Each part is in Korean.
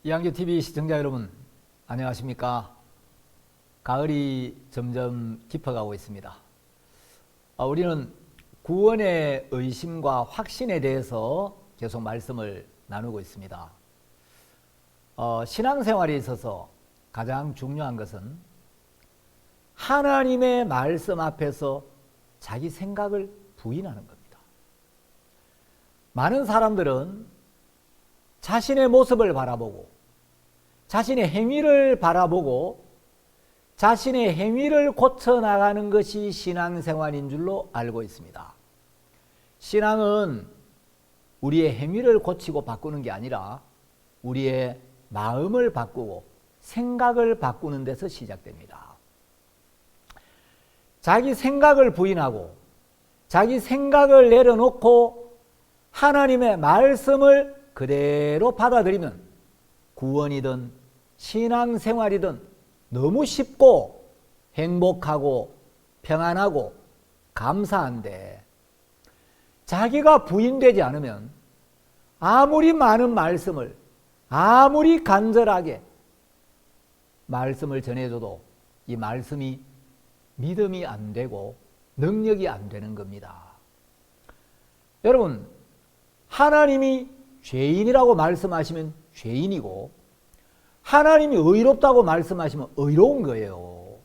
이한규TV 시청자 여러분, 안녕하십니까? 가을이 점점 깊어가고 있습니다. 우리는 구원의 의심과 확신에 대해서 계속 말씀을 나누고 있습니다. 신앙생활에 있어서 가장 중요한 것은 하나님의 말씀 앞에서 자기 생각을 부인하는 겁니다. 많은 사람들은 자신의 모습을 바라보고 자신의 행위를 바라보고 자신의 행위를 고쳐나가는 것이 신앙생활인 줄로 알고 있습니다. 신앙은 우리의 행위를 고치고 바꾸는 게 아니라 우리의 마음을 바꾸고 생각을 바꾸는 데서 시작됩니다. 자기 생각을 부인하고 자기 생각을 내려놓고 하나님의 말씀을 그대로 받아들이면 구원이든 신앙생활이든 너무 쉽고 행복하고 평안하고 감사한데, 자기가 부인되지 않으면 아무리 많은 말씀을 아무리 간절하게 말씀을 전해줘도 이 말씀이 믿음이 안 되고 능력이 안 되는 겁니다. 여러분, 하나님이 죄인이라고 말씀하시면 죄인이고 하나님이 의롭다고 말씀하시면 의로운 거예요.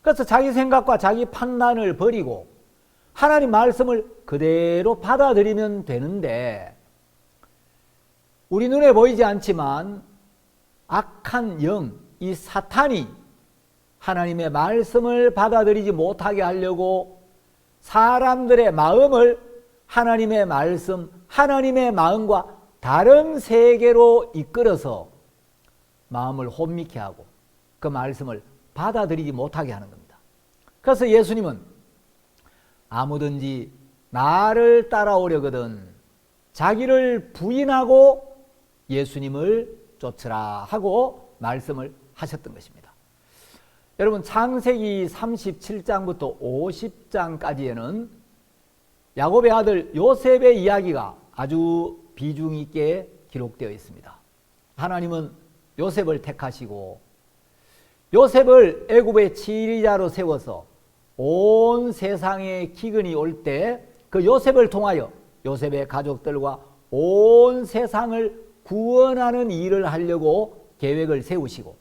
그래서 자기 생각과 자기 판단을 버리고 하나님 말씀을 그대로 받아들이면 되는데, 우리 눈에 보이지 않지만 악한 영, 이 사탄이 하나님의 말씀을 받아들이지 못하게 하려고 사람들의 마음을 하나님의 말씀, 하나님의 마음과 다른 세계로 이끌어서 마음을 혼미케 하고 그 말씀을 받아들이지 못하게 하는 겁니다. 그래서 예수님은 아무든지 나를 따라오려거든 자기를 부인하고 예수님을 쫓으라 하고 말씀을 하셨던 것입니다. 여러분, 창세기 37장부터 50장까지에는 야곱의 아들 요셉의 이야기가 아주 비중 있게 기록되어 있습니다. 하나님은 요셉을 택하시고 요셉을 애굽의 지리자로 세워서 온 세상에 기근이 올 때 그 요셉을 통하여 요셉의 가족들과 온 세상을 구원하는 일을 하려고 계획을 세우시고,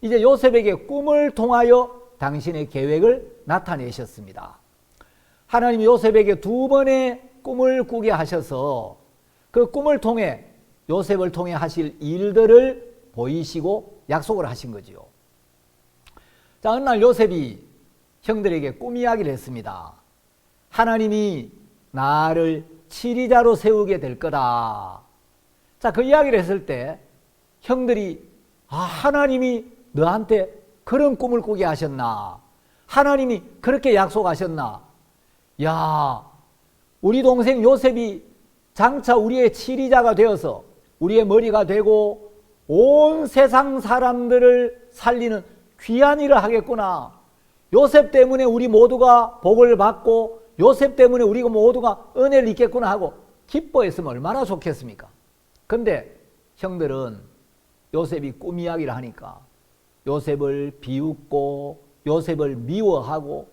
이제 요셉에게 꿈을 통하여 당신의 계획을 나타내셨습니다. 하나님이 요셉에게 두 번의 꿈을 꾸게 하셔서 그 꿈을 통해 요셉을 통해 하실 일들을 보이시고 약속을 하신 거지요. 자, 어느 날 요셉이 형들에게 꿈 이야기를 했습니다. 하나님이 나를 치리자로 세우게 될 거다. 자, 그 이야기를 했을 때 형들이 하나님이 너한테 그런 꿈을 꾸게 하셨나? 하나님이 그렇게 약속하셨나? 야, 우리 동생 요셉이 장차 우리의 치리자가 되어서 우리의 머리가 되고 온 세상 사람들을 살리는 귀한 일을 하겠구나. 요셉 때문에 우리 모두가 복을 받고 요셉 때문에 우리가 모두가 은혜를 입겠구나 하고 기뻐했으면 얼마나 좋겠습니까? 근데 형들은 요셉이 꿈 이야기를 하니까 요셉을 비웃고 요셉을 미워하고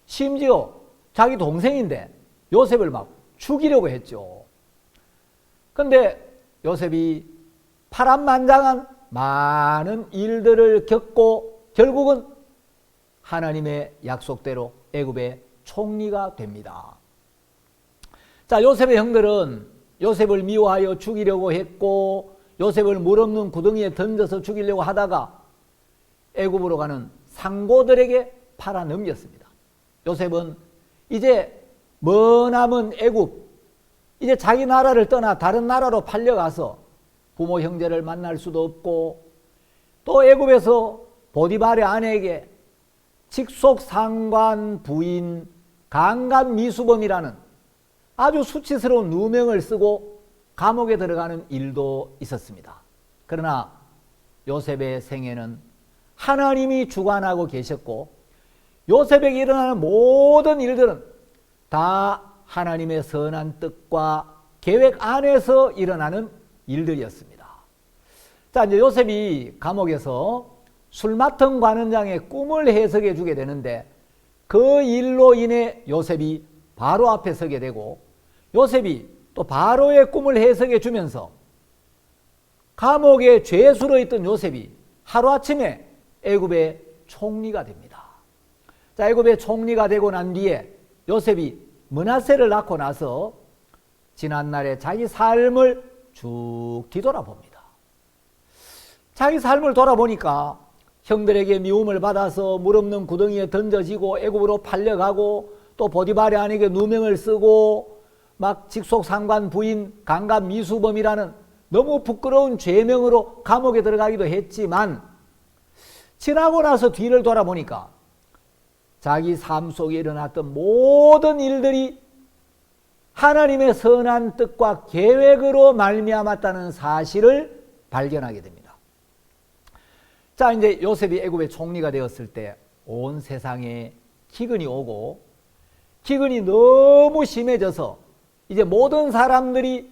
심지어 자기 동생인데 요셉을 막 죽이려고 했죠. 근데 요셉이 파란만장한 많은 일들을 겪고 결국은 하나님의 약속대로 애굽의 총리가 됩니다. 자, 요셉의 형들은 요셉을 미워하여 죽이려고 했고 요셉을 물 없는 구덩이에 던져서 죽이려고 하다가 애굽으로 가는 상고들에게 팔아 넘겼습니다. 요셉은 이제 머나먼 애굽, 이제 자기 나라를 떠나 다른 나라로 팔려가서 부모 형제를 만날 수도 없고, 또 애굽에서 보디발의 아내에게 직속상관 부인 강간미수범이라는 아주 수치스러운 누명을 쓰고 감옥에 들어가는 일도 있었습니다. 그러나 요셉의 생애는 하나님이 주관하고 계셨고 요셉에게 일어나는 모든 일들은 다 하나님의 선한 뜻과 계획 안에서 일어나는 일들이었습니다. 자, 이제 요셉이 감옥에서 술 맡은 관원장의 꿈을 해석해 주게 되는데 그 일로 인해 요셉이 바로 앞에 서게 되고 요셉이 또 바로의 꿈을 해석해 주면서 감옥에 죄수로 있던 요셉이 하루아침에 애굽의 총리가 됩니다. 자, 애굽의 총리가 되고 난 뒤에 요셉이 므낫세를 낳고 나서 지난날에 자기 삶을 쭉 뒤돌아봅니다. 자기 삶을 돌아보니까 형들에게 미움을 받아서 물 없는 구덩이에 던져지고 애굽으로 팔려가고 또 보디발의 아내에게 누명을 쓰고 막 직속상관 부인 강간 미수범이라는 너무 부끄러운 죄명으로 감옥에 들어가기도 했지만 지나고 나서 뒤를 돌아보니까 자기 삶 속에 일어났던 모든 일들이 하나님의 선한 뜻과 계획으로 말미암았다는 사실을 발견하게 됩니다. 자, 이제 요셉이 애굽의 총리가 되었을 때 온 세상에 기근이 오고 기근이 너무 심해져서 이제 모든 사람들이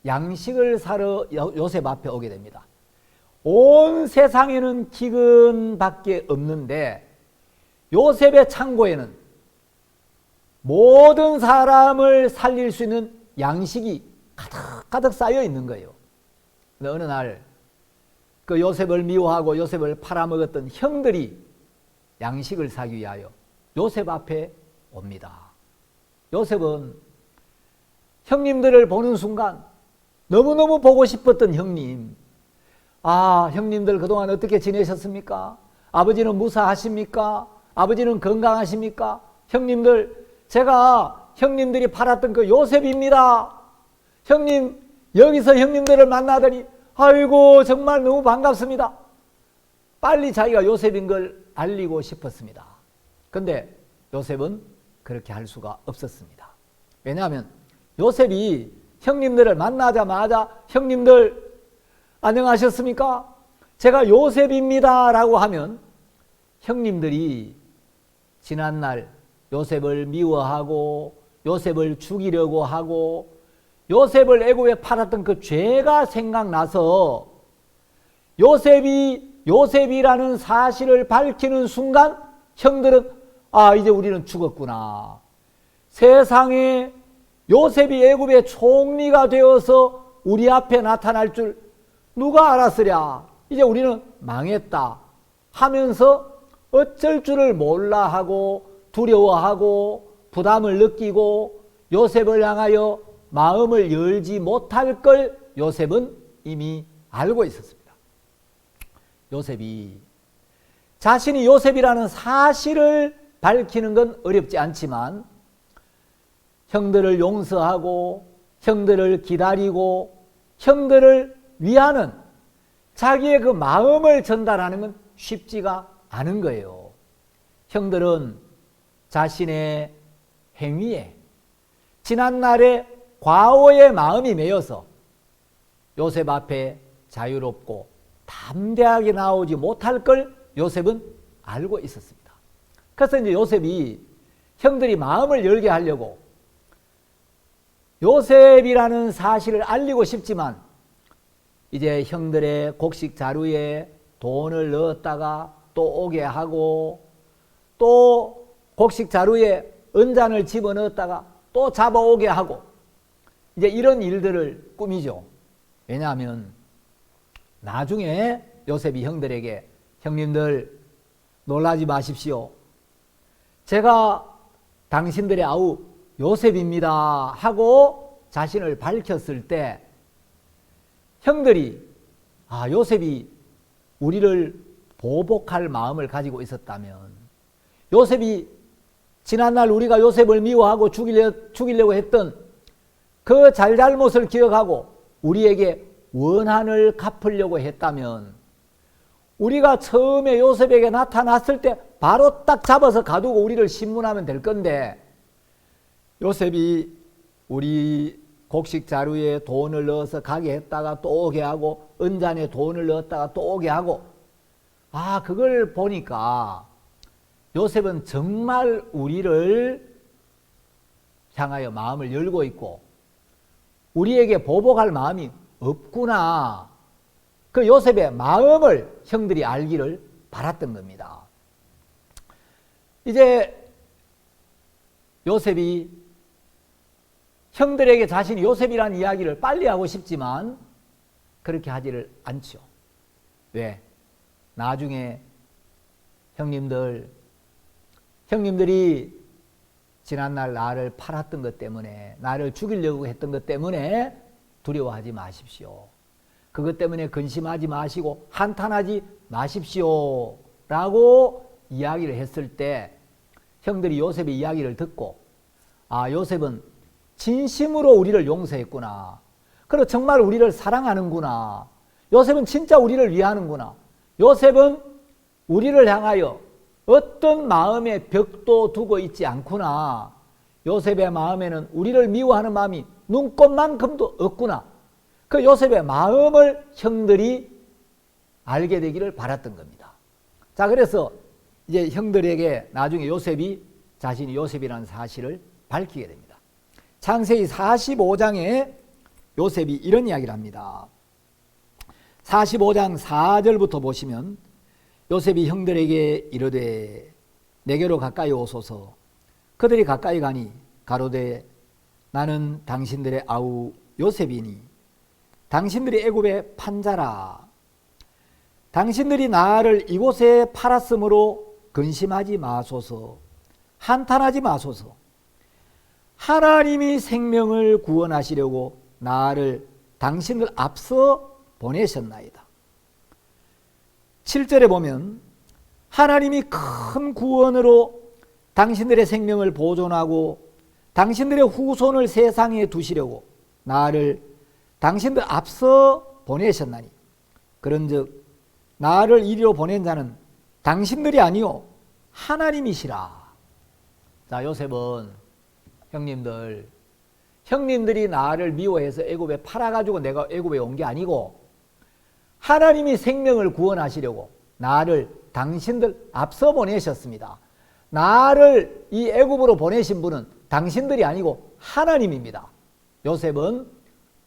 양식을 사러 요셉 앞에 오게 됩니다. 온 세상에는 기근밖에 없는데 요셉의 창고에는 모든 사람을 살릴 수 있는 양식이 가득가득 쌓여 있는 거예요. 근데 어느 날 그 요셉을 미워하고 요셉을 팔아먹었던 형들이 양식을 사기 위하여 요셉 앞에 옵니다. 요셉은 형님들을 보는 순간 너무너무 보고 싶었던 형님, 아, 형님들 그동안 어떻게 지내셨습니까? 아버지는 무사하십니까? 아버지는 건강하십니까? 형님들, 제가 형님들이 팔았던 그 요셉입니다. 형님, 여기서 형님들을 만나더니 아이고 정말 너무 반갑습니다. 빨리 자기가 요셉인 걸 알리고 싶었습니다. 근데 요셉은 그렇게 할 수가 없었습니다. 왜냐하면 요셉이 형님들을 만나자마자 형님들 안녕하셨습니까? 제가 요셉입니다 라고 하면 형님들이 지난날 요셉을 미워하고 요셉을 죽이려고 하고 요셉을 애굽에 팔았던 그 죄가 생각나서 요셉이 요셉이라는 사실을 밝히는 순간 형들은 아, 이제 우리는 죽었구나. 세상에 요셉이 애굽의 총리가 되어서 우리 앞에 나타날 줄 누가 알았으랴. 이제 우리는 망했다 하면서 어쩔 줄을 몰라 하고 두려워하고 부담을 느끼고 요셉을 향하여 마음을 열지 못할 걸 요셉은 이미 알고 있었습니다. 요셉이 자신이 요셉이라는 사실을 밝히는 건 어렵지 않지만 형들을 용서하고 형들을 기다리고 형들을 위하는 자기의 그 마음을 전달하는 건 쉽지가 않은 거예요. 형들은 자신의 행위에 지난날의 과오의 마음이 매여서 요셉 앞에 자유롭고 담대하게 나오지 못할 걸 요셉은 알고 있었습니다. 그래서 이제 요셉이 형들이 마음을 열게 하려고 요셉이라는 사실을 알리고 싶지만 이제 형들의 곡식 자루에 돈을 넣었다가 또 오게 하고 또 곡식 자루에 은잔을 집어넣었다가 또 잡아오게 하고 이제 이런 일들을 꾸미죠. 왜냐하면 나중에 요셉이 형들에게 형님들 놀라지 마십시오. 제가 당신들의 아우 요셉입니다 하고 자신을 밝혔을 때 형들이 아, 요셉이 우리를 보복할 마음을 가지고 있었다면 요셉이 지난날 우리가 요셉을 미워하고 죽이려고 했던 그 잘잘못을 기억하고 우리에게 원한을 갚으려고 했다면 우리가 처음에 요셉에게 나타났을 때 바로 딱 잡아서 가두고 우리를 신문하면 될 건데 요셉이 우리 곡식 자루에 돈을 넣어서 가게 했다가 또 오게 하고 은잔에 돈을 넣었다가 또 오게 하고 아, 그걸 보니까 요셉은 정말 우리를 향하여 마음을 열고 있고 우리에게 보복할 마음이 없구나. 그 요셉의 마음을 형들이 알기를 바랐던 겁니다. 이제 요셉이 형들에게 자신이 요셉이라는 이야기를 빨리 하고 싶지만 그렇게 하지를 않죠. 왜? 나중에 형님들이 지난날 나를 팔았던 것 때문에, 나를 죽이려고 했던 것 때문에 두려워하지 마십시오. 그것 때문에 근심하지 마시고 한탄하지 마십시오 라고 이야기를 했을 때 형들이 요셉의 이야기를 듣고, 아, 요셉은 진심으로 우리를 용서했구나. 그리고 정말 우리를 사랑하는구나. 요셉은 진짜 우리를 위하는구나. 요셉은 우리를 향하여 어떤 마음의 벽도 두고 있지 않구나. 요셉의 마음에는 우리를 미워하는 마음이 눈꼽만큼도 없구나. 그 요셉의 마음을 형들이 알게 되기를 바랐던 겁니다. 자, 그래서 이제 형들에게 나중에 요셉이 자신이 요셉이라는 사실을 밝히게 됩니다. 창세기 45장에 요셉이 이런 이야기를 합니다. 45장 4절부터 보시면 요셉이 형들에게 이르되 내게로 가까이 오소서. 그들이 가까이 가니 가로되 나는 당신들의 아우 요셉이니 당신들이 애굽의 판자라. 당신들이 나를 이곳에 팔았으므로 근심하지 마소서. 한탄하지 마소서. 하나님이 생명을 구원하시려고 나를 당신들 앞서 보내셨나이다. 7절에 보면 하나님이 큰 구원으로 당신들의 생명을 보존하고 당신들의 후손을 세상에 두시려고 나를 당신들 앞서 보내셨나니 그런즉 나를 이리로 보낸 자는 당신들이 아니요 하나님이시라. 자, 요셉은 형님들이 나를 미워해서 애굽에 팔아가지고 내가 애굽에 온 게 아니고 하나님이 생명을 구원하시려고 나를 당신들 앞서 보내셨습니다. 나를 이 애굽으로 보내신 분은 당신들이 아니고 하나님입니다. 요셉은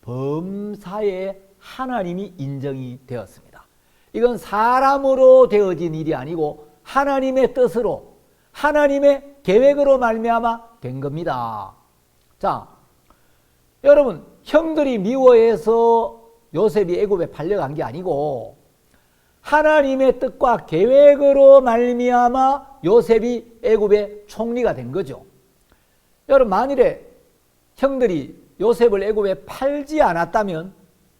범사에 하나님이 인정이 되었습니다. 이건 사람으로 되어진 일이 아니고 하나님의 뜻으로, 하나님의 계획으로 말미암아 된 겁니다. 자, 여러분, 형들이 미워해서 요셉이 애굽에 팔려간 게 아니고 하나님의 뜻과 계획으로 말미암아 요셉이 애굽의 총리가 된 거죠. 여러분, 만일에 형들이 요셉을 애굽에 팔지 않았다면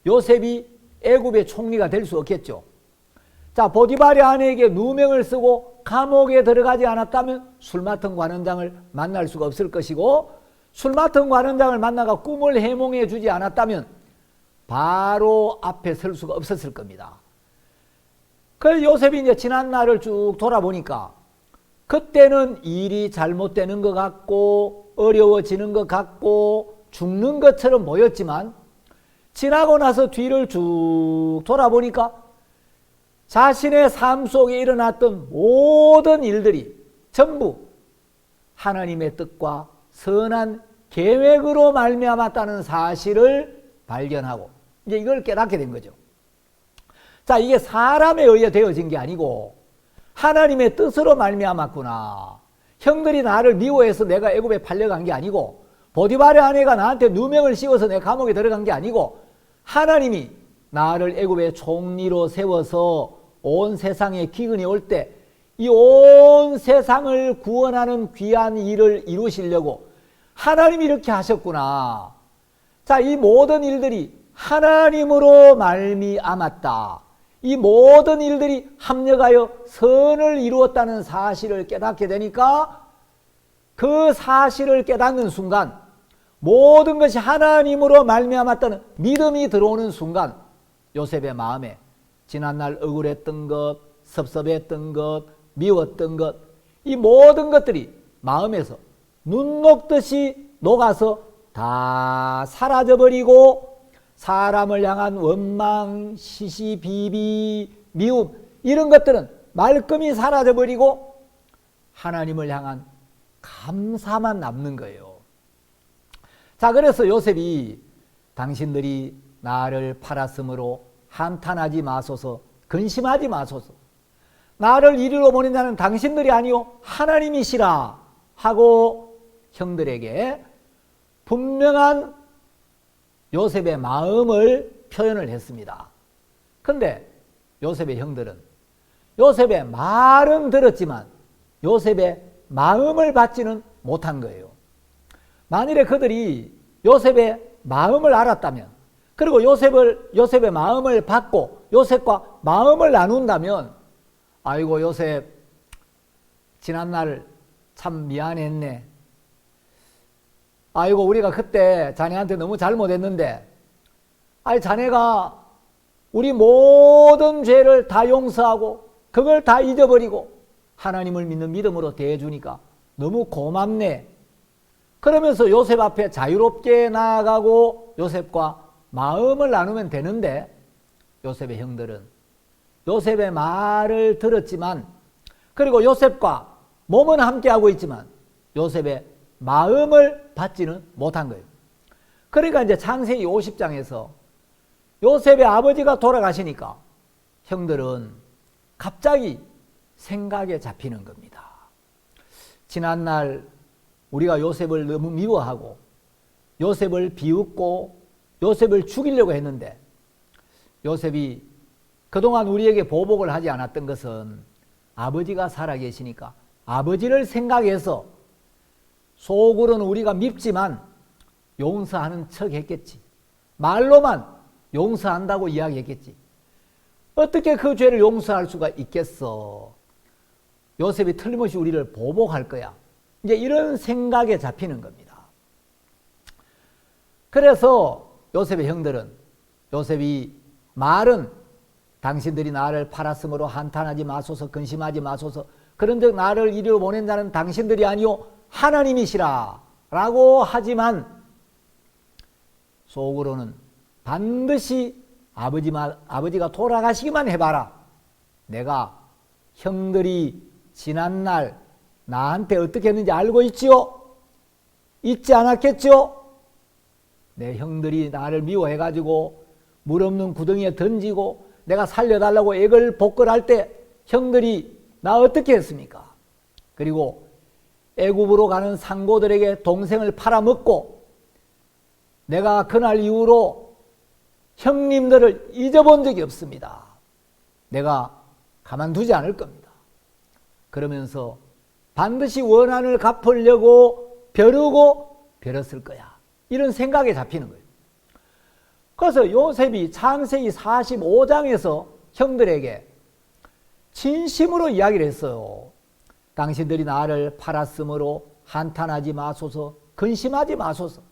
요셉이 애굽의 총리가 될 수 없겠죠. 자, 보디발의 아내에게 누명을 쓰고 감옥에 들어가지 않았다면 술 맡은 관원장을 만날 수가 없을 것이고, 술 맡은 관원장을 만나가 꿈을 해몽해 주지 않았다면 바로 앞에 설 수가 없었을 겁니다. 그 요셉이 이제 지난 날을 쭉 돌아보니까 그때는 일이 잘못되는 것 같고 어려워지는 것 같고 죽는 것처럼 보였지만 지나고 나서 뒤를 쭉 돌아보니까 자신의 삶 속에 일어났던 모든 일들이 전부 하나님의 뜻과 선한 계획으로 말미암았다는 사실을 발견하고 이제 이걸 깨닫게 된 거죠. 자, 이게 사람에 의해 되어진 게 아니고 하나님의 뜻으로 말미암았구나. 형들이 나를 미워해서 내가 애굽에 팔려간 게 아니고 보디발의 아내가 나한테 누명을 씌워서 내 감옥에 들어간 게 아니고 하나님이 나를 애굽의 총리로 세워서 온 세상에 기근이 올 때 이 온 세상을 구원하는 귀한 일을 이루시려고 하나님이 이렇게 하셨구나. 자, 이 모든 일들이 하나님으로 말미암았다. 이 모든 일들이 합력하여 선을 이루었다는 사실을 깨닫게 되니까 그 사실을 깨닫는 순간 모든 것이 하나님으로 말미암았다는 믿음이 들어오는 순간 요셉의 마음에 지난날 억울했던 것, 섭섭했던 것, 미웠던 것, 이 모든 것들이 마음에서 눈 녹듯이 녹아서 다 사라져버리고 사람을 향한 원망, 시시, 비비, 미움 이런 것들은 말끔히 사라져버리고 하나님을 향한 감사만 남는 거예요. 자, 그래서 요셉이 당신들이 나를 팔았으므로 한탄하지 마소서, 근심하지 마소서. 나를 이리로 보낸 자는 당신들이 아니요 하나님이시라 하고 형들에게 분명한 요셉의 마음을 표현을 했습니다. 그런데 요셉의 형들은 요셉의 말은 들었지만 요셉의 마음을 받지는 못한 거예요. 만일에 그들이 요셉의 마음을 알았다면, 그리고 요셉의 마음을 받고 요셉과 마음을 나눈다면, 아이고 요셉 지난날 참 미안했네. 아이고 우리가 그때 자네한테 너무 잘못했는데, 아이 자네가 우리 모든 죄를 다 용서하고 그걸 다 잊어버리고 하나님을 믿는 믿음으로 대해주니까 너무 고맙네. 그러면서 요셉 앞에 자유롭게 나아가고 요셉과 마음을 나누면 되는데, 요셉의 형들은 요셉의 말을 들었지만, 그리고 요셉과 몸은 함께하고 있지만 요셉의 마음을 받지는 못한 거예요. 그러니까 이제 창세기 50장에서 요셉의 아버지가 돌아가시니까 형들은 갑자기 생각에 잡히는 겁니다. 지난날 우리가 요셉을 너무 미워하고 요셉을 비웃고 요셉을 죽이려고 했는데, 요셉이 그동안 우리에게 보복을 하지 않았던 것은 아버지가 살아계시니까 아버지를 생각해서 속으로는 우리가 밉지만 용서하는 척 했겠지. 말로만 용서한다고 이야기했겠지. 어떻게 그 죄를 용서할 수가 있겠어. 요셉이 틀림없이 우리를 보복할 거야. 이제 이런 생각에 잡히는 겁니다. 그래서 요셉의 형들은, 요셉이 말은 당신들이 나를 팔았으므로 한탄하지 마소서, 근심하지 마소서, 그런즉 나를 이리로 보낸 자는 당신들이 아니요 하나님이시라 라고 하지만 속으로는 반드시 아버지가 돌아가시기만 해봐라. 내가 형들이 지난날 나한테 어떻게 했는지 알고 있지요? 잊지 않았겠죠? 내 형들이 나를 미워해가지고 물 없는 구덩이에 던지고 내가 살려달라고 애걸 복걸할 때 형들이 나 어떻게 했습니까? 그리고 애굽으로 가는 상고들에게 동생을 팔아먹고 내가 그날 이후로 형님들을 잊어본 적이 없습니다. 내가 가만두지 않을 겁니다. 그러면서 반드시 원한을 갚으려고 벼르고 벼렀을 거야. 이런 생각에 잡히는 거예요. 그래서 요셉이 창세기 45장에서 형들에게 진심으로 이야기를 했어요. 당신들이 나를 팔았으므로 한탄하지 마소서, 근심하지 마소서.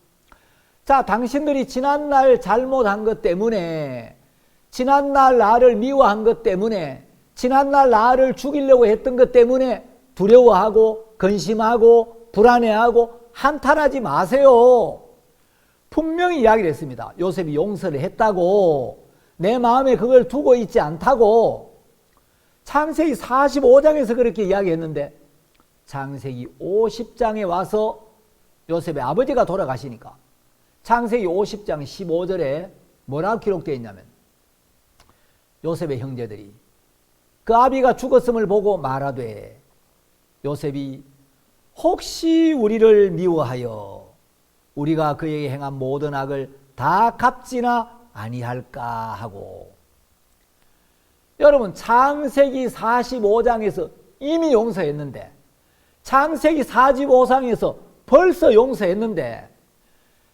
자, 당신들이 지난날 잘못한 것 때문에, 지난날 나를 미워한 것 때문에, 지난날 나를 죽이려고 했던 것 때문에 두려워하고 근심하고 불안해하고 한탄하지 마세요. 분명히 이야기를 했습니다. 요셉이 용서를 했다고, 내 마음에 그걸 두고 있지 않다고. 창세기 45장에서 그렇게 이야기했는데 창세기 50장에 와서 요셉의 아버지가 돌아가시니까 창세기 50장 15절에 뭐라고 기록되어 있냐면, 요셉의 형제들이 그 아비가 죽었음을 보고 말하되, 요셉이 혹시 우리를 미워하여 우리가 그에게 행한 모든 악을 다 갚지나 아니할까 하고. 여러분, 창세기 45장에서 이미 용서했는데, 창세기 45장에서 벌써 용서했는데,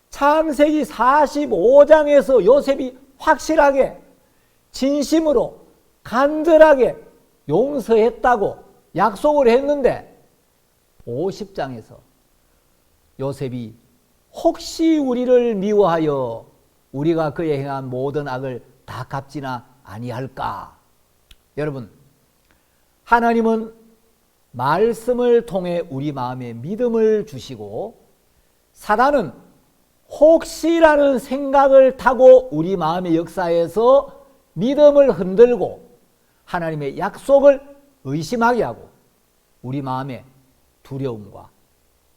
창세기 45장에서 요셉이 확실하게 진심으로 간절하게 용서했다고 약속을 했는데 50장에서 요셉이 혹시 우리를 미워하여 우리가 그에 행한 모든 악을 다 갚지나 아니할까. 여러분, 하나님은 말씀을 통해 우리 마음에 믿음을 주시고, 사단은 혹시라는 생각을 타고 우리 마음의 역사에서 믿음을 흔들고 하나님의 약속을 의심하게 하고 우리 마음에 두려움과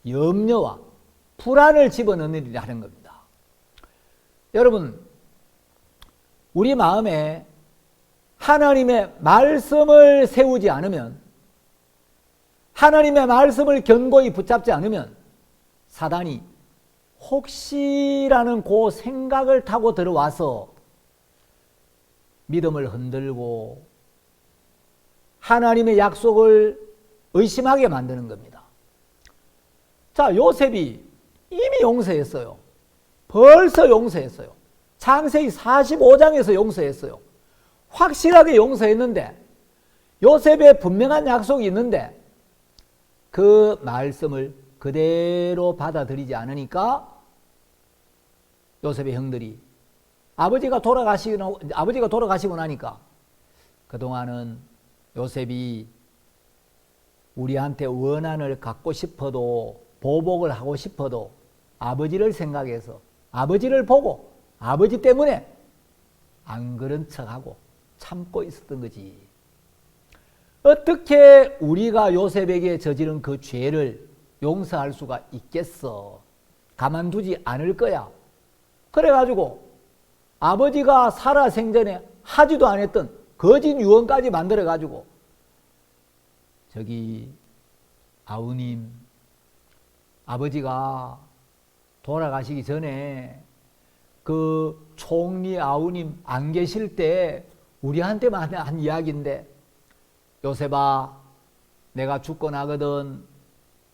염려와 불안을 집어넣는 일을 하는 겁니다. 여러분, 우리 마음에 하나님의 말씀을 세우지 않으면, 하나님의 말씀을 견고히 붙잡지 않으면 사단이 혹시라는 그 생각을 타고 들어와서 믿음을 흔들고 하나님의 약속을 의심하게 만드는 겁니다. 자, 요셉이 이미 용서했어요. 벌써 용서했어요. 창세기 45장에서 용서했어요. 확실하게 용서했는데, 요셉의 분명한 약속이 있는데 그 말씀을 그대로 받아들이지 않으니까 요셉의 형들이 아버지가 돌아가시고 나니까 그동안은 요셉이 우리한테 원한을 갖고 싶어도, 보복을 하고 싶어도 아버지를 생각해서, 아버지를 보고 아버지 때문에 안 그런 척하고 참고 있었던 거지. 어떻게 우리가 요셉에게 저지른 그 죄를 용서할 수가 있겠어? 가만두지 않을 거야. 그래가지고 아버지가 살아생전에 하지도 않았던 거짓 유언까지 만들어가지고, 저기 아우님, 아버지가 돌아가시기 전에 그 총리 아우님 안 계실 때 우리한테만 한 이야기인데, 요셉아, 내가 죽고 나거든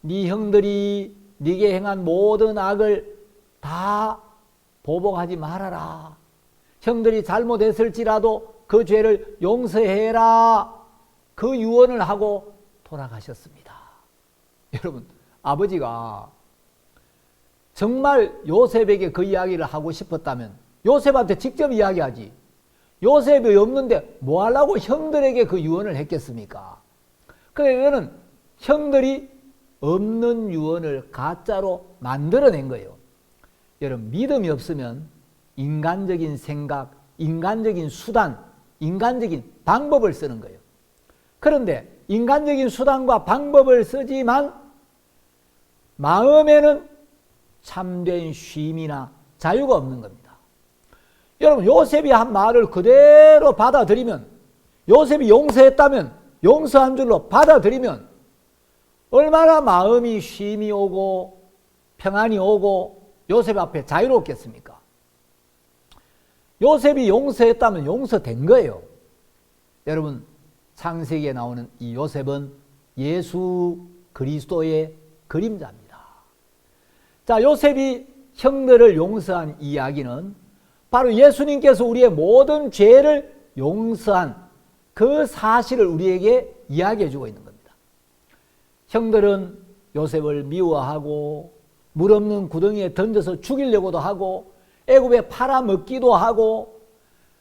네 형들이 네게 행한 모든 악을 다 보복하지 말아라. 형들이 잘못했을지라도 그 죄를 용서해라. 그 유언을 하고 돌아가셨습니다. 여러분, 아버지가 정말 요셉에게 그 이야기를 하고 싶었다면 요셉한테 직접 이야기하지. 요셉이 없는데 뭐 하려고 형들에게 그 유언을 했겠습니까? 그러니까 이거는 형들이 없는 유언을 가짜로 만들어낸 거예요. 여러분, 믿음이 없으면 인간적인 생각, 인간적인 수단, 인간적인 방법을 쓰는 거예요. 그런데 인간적인 수단과 방법을 쓰지만 마음에는 참된 쉼이나 자유가 없는 겁니다. 여러분, 요셉이 한 말을 그대로 받아들이면, 요셉이 용서했다면, 용서한 줄로 받아들이면 얼마나 마음이 쉼이 오고 평안이 오고 요셉 앞에 자유롭겠습니까? 요셉이 용서했다면 용서된 거예요. 여러분, 창세기에 나오는 이 요셉은 예수 그리스도의 그림자입니다. 자, 요셉이 형들을 용서한 이야기는 바로 예수님께서 우리의 모든 죄를 용서한 그 사실을 우리에게 이야기해 주고 있는 겁니다. 형들은 요셉을 미워하고 물 없는 구덩이에 던져서 죽이려고도 하고 애굽에 팔아먹기도 하고,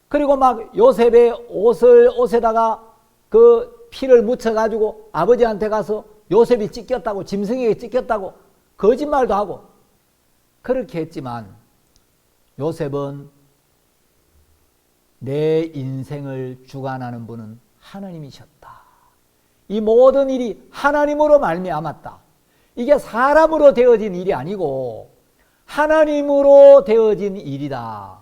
그리고 막 요셉의 옷에다가 그 피를 묻혀가지고 아버지한테 가서 요셉이 찢겼다고, 짐승에게 찢겼다고 거짓말도 하고 그렇게 했지만, 요셉은 내 인생을 주관하는 분은 하나님이셨다. 이 모든 일이 하나님으로 말미암았다. 이게 사람으로 되어진 일이 아니고 하나님으로 되어진 일이다.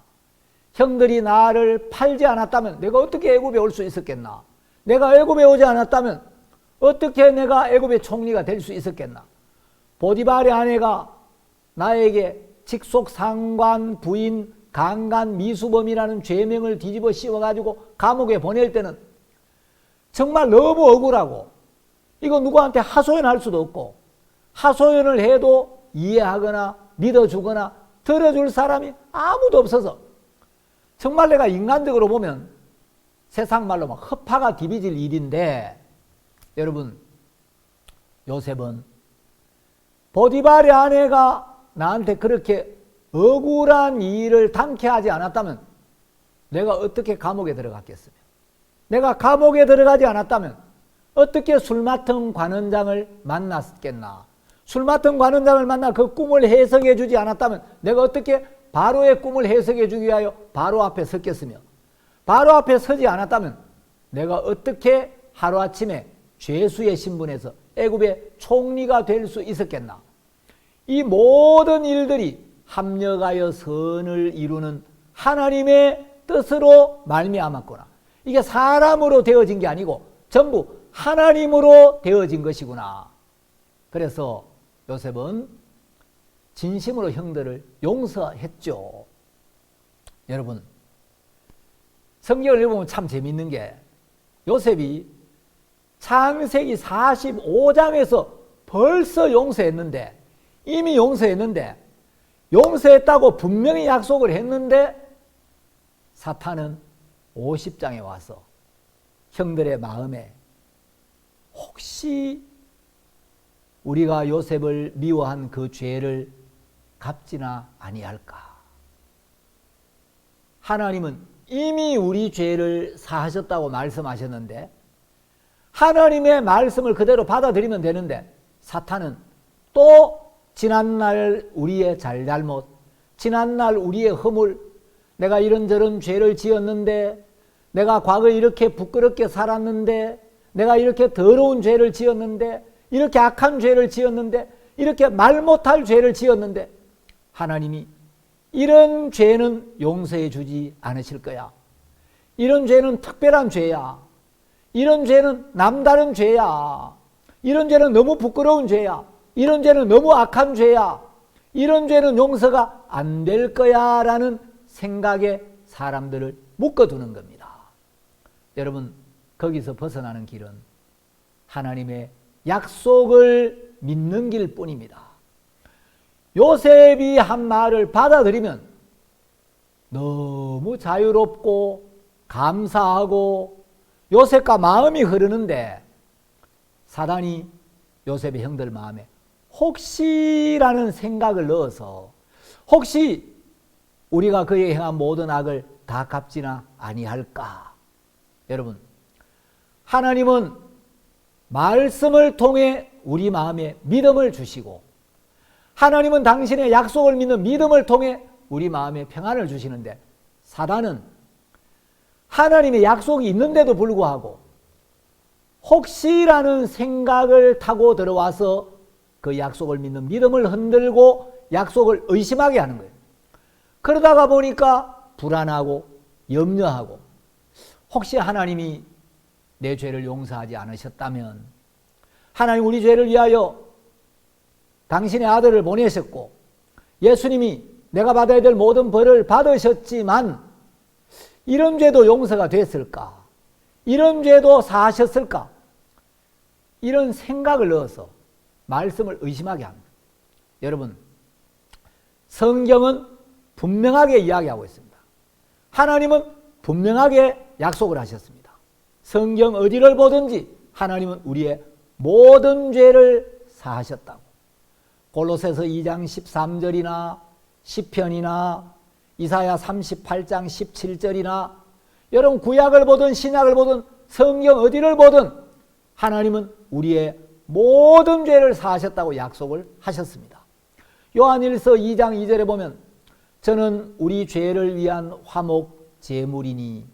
형들이 나를 팔지 않았다면 내가 어떻게 애굽에 올 수 있었겠나? 내가 애굽에 오지 않았다면 어떻게 내가 애굽의 총리가 될 수 있었겠나? 보디발의 아내가 나에게 직속상관 부인 강간 미수범이라는 죄명을 뒤집어 씌워가지고 감옥에 보낼 때는 정말 너무 억울하고, 이거 누구한테 하소연할 수도 없고, 하소연을 해도 이해하거나 믿어주거나 들어줄 사람이 아무도 없어서 정말 내가 인간적으로 보면 세상 말로 막 허파가 디비질 일인데, 여러분, 요셉은 보디발의 아내가 나한테 그렇게 억울한 일을 당케 하지 않았다면 내가 어떻게 감옥에 들어갔겠으며, 내가 감옥에 들어가지 않았다면 어떻게 술 맡은 관원장을 만났겠나? 술 맡은 관원장을 만나 그 꿈을 해석해 주지 않았다면 내가 어떻게 바로의 꿈을 해석해 주기 위하여 바로 앞에 섰겠으며, 바로 앞에 서지 않았다면 내가 어떻게 하루아침에 죄수의 신분에서 애굽의 총리가 될 수 있었겠나? 이 모든 일들이 합력하여 선을 이루는 하나님의 뜻으로 말미암았구나. 이게 사람으로 되어진 게 아니고 전부 하나님으로 되어진 것이구나. 그래서 요셉은 진심으로 형들을 용서했죠. 여러분, 성경을 읽어보면 참 재밌는 게 요셉이 창세기 45장에서 벌써 용서했는데, 이미 용서했는데, 용서했다고 분명히 약속을 했는데 사탄은 50장에 와서 형들의 마음에 혹시 우리가 요셉을 미워한 그 죄를 갚지나 아니할까? 하나님은 이미 우리 죄를 사하셨다고 말씀하셨는데 하나님의 말씀을 그대로 받아들이면 되는데 사탄은 또 지난날 우리의 잘잘못, 지난날 우리의 허물, 내가 이런저런 죄를 지었는데, 내가 과거에 이렇게 부끄럽게 살았는데, 내가 이렇게 더러운 죄를 지었는데, 이렇게 악한 죄를 지었는데, 이렇게 말 못할 죄를 지었는데 하나님이 이런 죄는 용서해 주지 않으실 거야. 이런 죄는 특별한 죄야. 이런 죄는 남다른 죄야. 이런 죄는 너무 부끄러운 죄야. 이런 죄는 너무 악한 죄야. 이런 죄는 용서가 안 될 거야 라는 생각에 사람들을 묶어두는 겁니다. 여러분, 거기서 벗어나는 길은 하나님의 약속을 믿는 길뿐입니다. 요셉이 한 말을 받아들이면 너무 자유롭고 감사하고 요셉과 마음이 흐르는데 사단이 요셉의 형들 마음에 혹시라는 생각을 넣어서 혹시 우리가 그에게 행한 모든 악을 다 갚지나 아니할까? 여러분, 하나님은 말씀을 통해 우리 마음에 믿음을 주시고 하나님은 당신의 약속을 믿는 믿음을 통해 우리 마음에 평안을 주시는데 사단은 하나님의 약속이 있는데도 불구하고 혹시라는 생각을 타고 들어와서 그 약속을 믿는 믿음을 흔들고 약속을 의심하게 하는 거예요. 그러다가 보니까 불안하고 염려하고 혹시 하나님이 내 죄를 용서하지 않으셨다면 하나님 우리 죄를 위하여 당신의 아들을 보내셨고 예수님이 내가 받아야 될 모든 벌을 받으셨지만 이런 죄도 용서가 됐을까? 이런 죄도 사하셨을까? 이런 생각을 넣어서 말씀을 의심하게 합니다. 여러분, 성경은 분명하게 이야기하고 있습니다. 하나님은 분명하게 약속을 하셨습니다. 성경 어디를 보든지 하나님은 우리의 모든 죄를 사하셨다고. 골로새서 2장 13절이나 시편이나 이사야 38장 17절이나 여러분 구약을 보든 신약을 보든 성경 어디를 보든 하나님은 우리의 모든 죄를 사하셨다고 약속을 하셨습니다. 요한일서 2장 2절에 보면 저는 우리 죄를 위한 화목 제물이니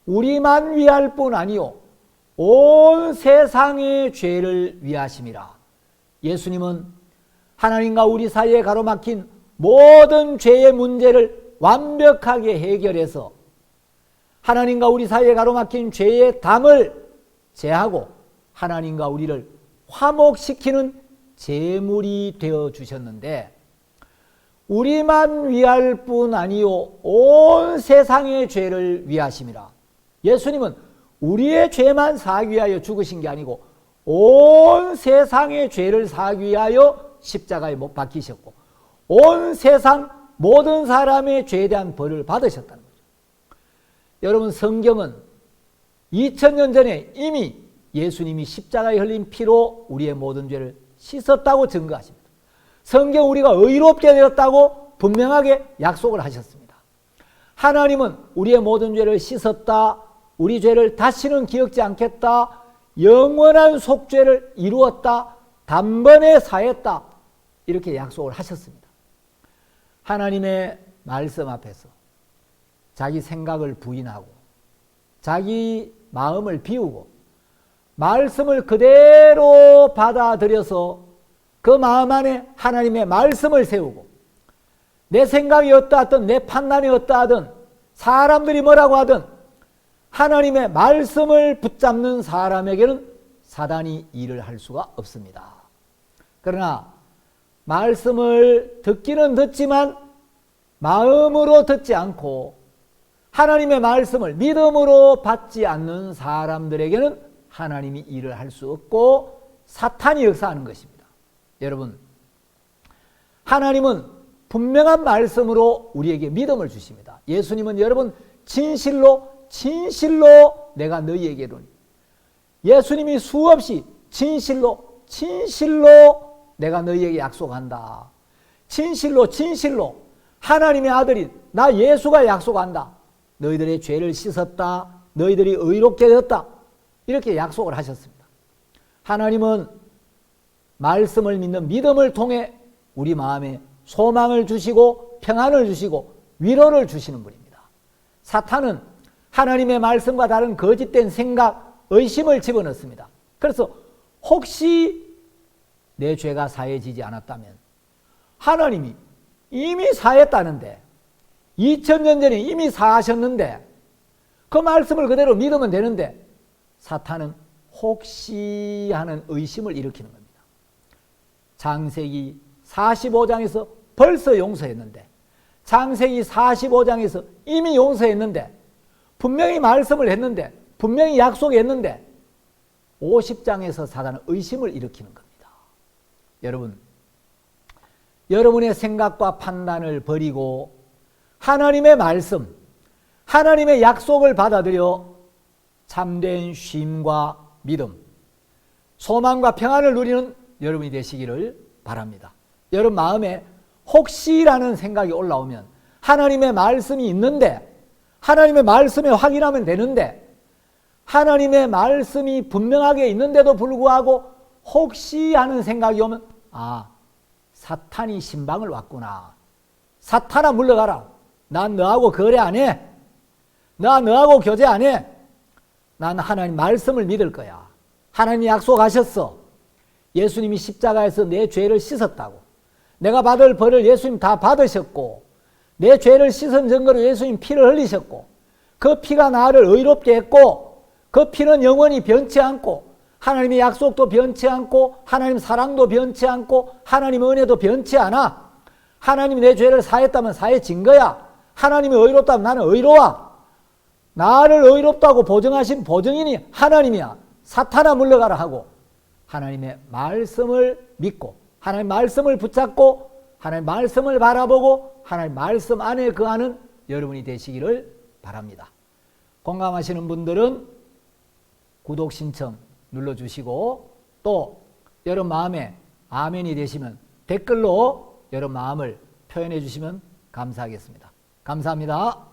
우리만 위할 뿐 아니요 온 세상의 죄를 위하심이라. 예수님은 하나님과 우리 사이에 가로막힌 모든 죄의 문제를 완벽하게 해결해서 하나님과 우리 사이에 가로막힌 죄의 담을 제하고 하나님과 우리를 화목시키는 제물이 되어 주셨는데 우리만 위할 뿐 아니요 온 세상의 죄를 위하심이라. 예수님은 우리의 죄만 사하기 위하여 죽으신 게 아니고 온 세상의 죄를 사하기 위하여 십자가에 못 박히셨고 온 세상 모든 사람의 죄에 대한 벌을 받으셨다는 거죠. 여러분, 성경은 2000년 전에 이미 예수님이 십자가에 흘린 피로 우리의 모든 죄를 씻었다고 증거하십니다. 성경 우리가 의롭게 되었다고 분명하게 약속을 하셨습니다. 하나님은 우리의 모든 죄를 씻었다, 우리 죄를 다시는 기억지 않겠다, 영원한 속죄를 이루었다, 단번에 사했다, 이렇게 약속을 하셨습니다. 하나님의 말씀 앞에서 자기 생각을 부인하고 자기 마음을 비우고 말씀을 그대로 받아들여서 그 마음 안에 하나님의 말씀을 세우고 내 생각이 어떠하든 내 판단이 어떠하든 사람들이 뭐라고 하든 하나님의 말씀을 붙잡는 사람에게는 사단이 일을 할 수가 없습니다. 그러나 말씀을 듣기는 듣지만 마음으로 듣지 않고 하나님의 말씀을 믿음으로 받지 않는 사람들에게는 하나님이 일을 할 수 없고 사탄이 역사하는 것입니다. 여러분, 하나님은 분명한 말씀으로 우리에게 믿음을 주십니다. 예수님은 여러분 진실로 내가 너희에게 이르노니, 예수님이 수없이 진실로 내가 너희에게 약속한다. 진실로 하나님의 아들인 나 예수가 약속한다. 너희들의 죄를 씻었다. 너희들이 의롭게 되었다. 이렇게 약속을 하셨습니다. 하나님은 말씀을 믿는 믿음을 통해 우리 마음에 소망을 주시고 평안을 주시고 위로를 주시는 분입니다. 사탄은 하나님의 말씀과 다른 거짓된 생각, 의심을 집어넣습니다. 그래서 혹시 내 죄가 사해지지 않았다면 하나님이 이미 사했다는데 2000년 전에 이미 사하셨는데 그 말씀을 그대로 믿으면 되는데 사탄은 혹시 하는 의심을 일으키는 겁니다. 창세기 45장에서 벌써 용서했는데, 창세기 45장에서 이미 용서했는데, 분명히 말씀을 했는데, 분명히 약속했는데 50장에서 사단은 의심을 일으키는 겁니다. 여러분, 여러분의 생각과 판단을 버리고 하나님의 말씀, 하나님의 약속을 받아들여 참된 쉼과 믿음, 소망과 평안을 누리는 여러분이 되시기를 바랍니다. 여러분 마음에 혹시라는 생각이 올라오면 하나님의 말씀이 있는데, 하나님의 말씀에 확인하면 되는데, 하나님의 말씀이 분명하게 있는데도 불구하고 혹시 하는 생각이 오면 사탄이 신방을 왔구나. 사탄아 물러가라. 난 너하고 거래 안 해. 나 너하고 교제 안 해. 난 하나님 말씀을 믿을 거야. 하나님이 약속하셨어. 예수님이 십자가에서 내 죄를 씻었다고. 내가 받을 벌을 예수님 다 받으셨고, 내 죄를 씻은 증거로 예수님 피를 흘리셨고, 그 피가 나를 의롭게 했고, 그 피는 영원히 변치 않고, 하나님의 약속도 변치 않고, 하나님 사랑도 변치 않고, 하나님 은혜도 변치 않아. 하나님이 내 죄를 사했다면 사해진 거야. 하나님이 의롭다면 나는 의로워. 나를 의롭다고 보증하신 보증인이 하나님이야. 사탄아 물러가라 하고 하나님의 말씀을 믿고 하나님의 말씀을 붙잡고 하나님의 말씀을 바라보고 하나님의 말씀 안에 거하는 여러분이 되시기를 바랍니다. 공감하시는 분들은 구독 신청 눌러주시고, 또 여러분 마음에 아멘이 되시면 댓글로 여러분 마음을 표현해 주시면 감사하겠습니다. 감사합니다.